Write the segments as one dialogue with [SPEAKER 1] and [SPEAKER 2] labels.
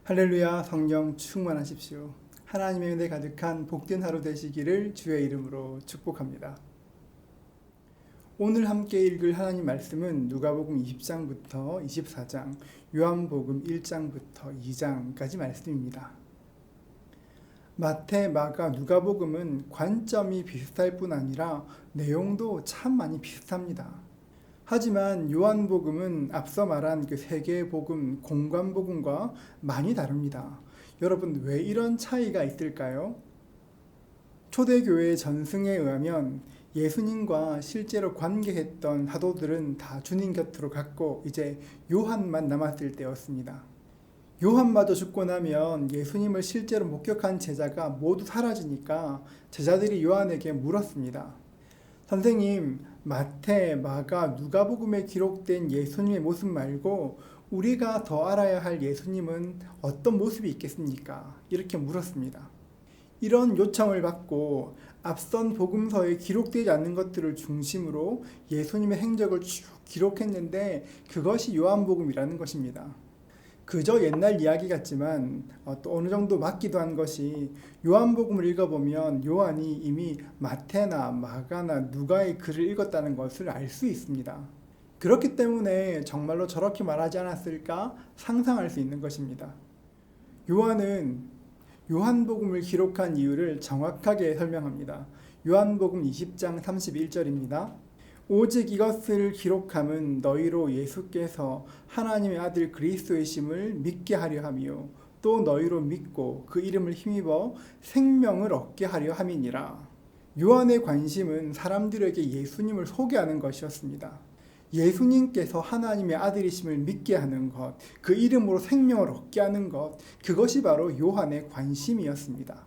[SPEAKER 1] 할렐루야. 성령 충만하십시오. 하나님의 은혜 가득한 복된 하루 되시기를 주의 이름으로 축복합니다. 오늘 함께 읽을 하나님 말씀은 누가복음 20장부터 24장, 요한복음 1장부터 2장까지 말씀입니다. 마태, 마가, 누가복음은 관점이 비슷할 뿐 아니라 내용도 참 많이 비슷합니다. 하지만 요한복음은 앞서 말한 그 세 개의 복음, 공관복음과 많이 다릅니다. 여러분, 왜 이런 차이가 있을까요? 초대교회의 전승에 의하면 예수님과 실제로 관계했던 사도들은 다 주님 곁으로 갔고 이제 요한만 남았을 때였습니다. 요한마저 죽고 나면 예수님을 실제로 목격한 제자가 모두 사라지니까 제자들이 요한에게 물었습니다. 선생님, 마태, 마가, 누가복음에 기록된 예수님의 모습 말고 우리가 더 알아야 할 예수님은 어떤 모습이 있겠습니까? 이렇게 물었습니다. 이런 요청을 받고 앞선 복음서에 기록되지 않는 것들을 중심으로 예수님의 행적을 쭉 기록했는데 그것이 요한복음이라는 것입니다. 그저 옛날 이야기 같지만 또 어느 정도 맞기도 한 것이 요한복음을 읽어보면 요한이 이미 마태나 마가나 누가의 글을 읽었다는 것을 알 수 있습니다. 그렇기 때문에 정말로 저렇게 말하지 않았을까 상상할 수 있는 것입니다. 요한은 요한복음을 기록한 이유를 정확하게 설명합니다. 요한복음 20장 31절입니다. 오직 이것을 기록함은 너희로 예수께서 하나님의 아들 그리스도이심을 믿게 하려 함이요 또 너희로 믿고 그 이름을 힘입어 생명을 얻게 하려 함이니라. 요한의 관심은 사람들에게 예수님을 소개하는 것이었습니다. 예수님께서 하나님의 아들이심을 믿게 하는 것, 그 이름으로 생명을 얻게 하는 것, 그것이 바로 요한의 관심이었습니다.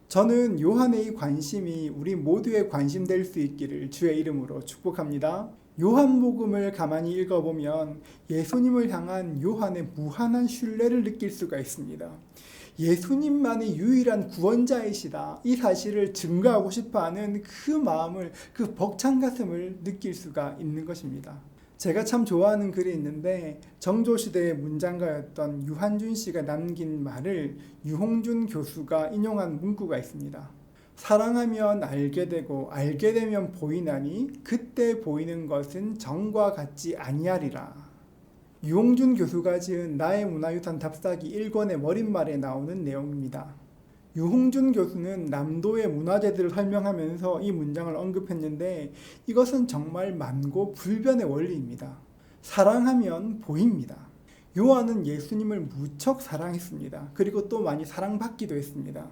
[SPEAKER 1] 저는 요한의 이 관심이 우리 모두의 관심 될 수 있기를 주의 이름으로 축복합니다. 요한복음을 가만히 읽어보면 예수님을 향한 요한의 무한한 신뢰를 느낄 수가 있습니다. 예수님만이 유일한 구원자이시다, 이 사실을 증거하고 싶어하는 그 마음을, 그 벅찬 가슴을 느낄 수가 있는 것입니다. 제가 참 좋아하는 글이 있는데 정조시대의 문장가였던 유한준 씨가 남긴 말을 유홍준 교수가 인용한 문구가 있습니다. 사랑하면 알게 되고 알게 되면 보이나니 그때 보이는 것은 전과 같지 아니하리라. 유홍준 교수가 지은 나의 문화유산 답사기 1권의 머릿말에 나오는 내용입니다. 유홍준 교수는 남도의 문화재들을 설명하면서 이 문장을 언급했는데 이것은 정말 만고불변의 원리입니다. 사랑하면 보입니다. 요한은 예수님을 무척 사랑했습니다. 그리고 또 많이 사랑받기도 했습니다.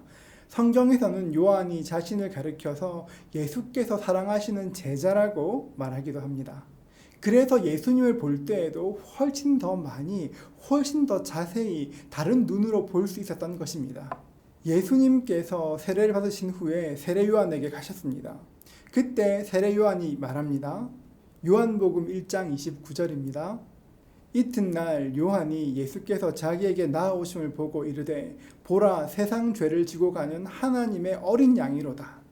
[SPEAKER 1] 성경에서는 요한이 자신을 가리켜서 예수께서 사랑하시는 제자라고 말하기도 합니다. 그래서 예수님을 볼 때에도 훨씬 더 많이, 훨씬 더 자세히 다른 눈으로 볼 수 있었던 것입니다. 예수님께서 세례를 받으신 후에 세례 요한에게 가셨습니다. 그때 세례 요한이 말합니다. 요한복음 1장 29절입니다. 이튿날 요한이 예수께서 자기에게 나아오심을 보고 이르되 보라, 세상 죄를 지고 가는 하나님의 어린 양이로다.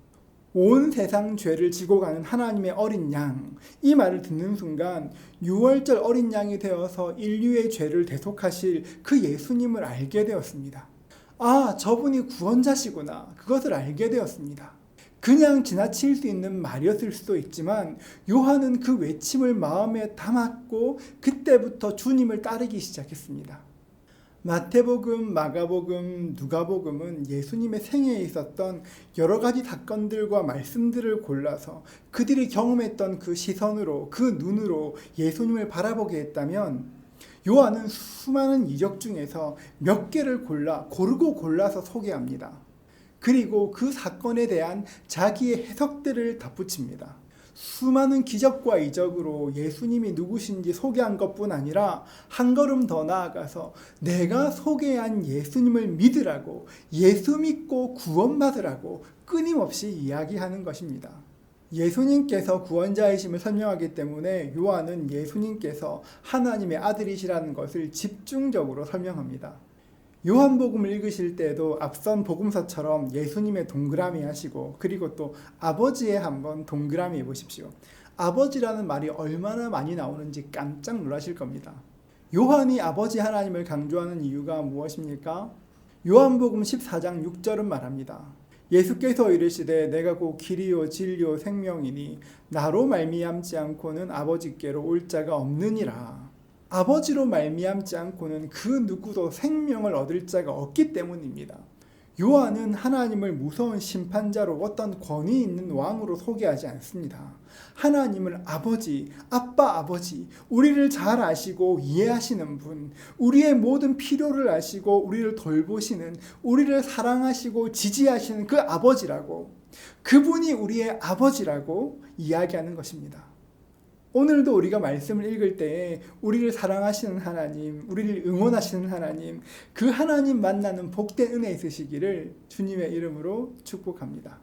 [SPEAKER 1] 온 세상 죄를 지고 가는 하나님의 어린 양, 이 말을 듣는 순간 6월절 어린 양이 되어서 인류의 죄를 대속하실 그 예수님을 알게 되었습니다. 아, 저분이 구원자시구나. 그것을 알게 되었습니다. 그냥 지나칠 수 있는 말이었을 수도 있지만 요한은 그 외침을 마음에 담았고 그때부터 주님을 따르기 시작했습니다. 마태복음, 마가복음, 누가복음은 예수님의 생애에 있었던 여러 가지 사건들과 말씀들을 골라서 그들이 경험했던 그 시선으로, 그 눈으로 예수님을 바라보게 했다면 요한은 수많은 이적 중에서 몇 개를 고르고 골라서 소개합니다. 그리고 그 사건에 대한 자기의 해석들을 덧붙입니다. 수많은 기적과 이적으로 예수님이 누구신지 소개한 것뿐 아니라 한 걸음 더 나아가서 내가 소개한 예수님을 믿으라고, 예수 믿고 구원받으라고 끊임없이 이야기하는 것입니다. 예수님께서 구원자이심을 설명하기 때문에 요한은 예수님께서 하나님의 아들이시라는 것을 집중적으로 설명합니다. 요한복음을 읽으실 때도 앞선 복음서처럼 예수님의 동그라미 하시고 그리고 또 아버지의 한번 동그라미 해보십시오. 아버지라는 말이 얼마나 많이 나오는지 깜짝 놀라실 겁니다. 요한이 아버지 하나님을 강조하는 이유가 무엇입니까? 요한복음 14장 6절은 말합니다. 예수께서 이르시되 내가 곧 길이요 진리요 생명이니 나로 말미암지 않고는 아버지께로 올 자가 없느니라. 아버지로 말미암지 않고는 그 누구도 생명을 얻을 자가 없기 때문입니다. 요한은 하나님을 무서운 심판자로 어떤 권위 있는 왕으로 소개하지 않습니다. 하나님을 아버지, 아빠 아버지, 우리를 잘 아시고 이해하시는 분, 우리의 모든 필요를 아시고 우리를 돌보시는, 우리를 사랑하시고 지지하시는 그 아버지라고, 그분이 우리의 아버지라고 이야기하는 것입니다. 오늘도 우리가 말씀을 읽을 때에 우리를 사랑하시는 하나님, 우리를 응원하시는 하나님, 그 하나님 만나는 복된 은혜 있으시기를 주님의 이름으로 축복합니다.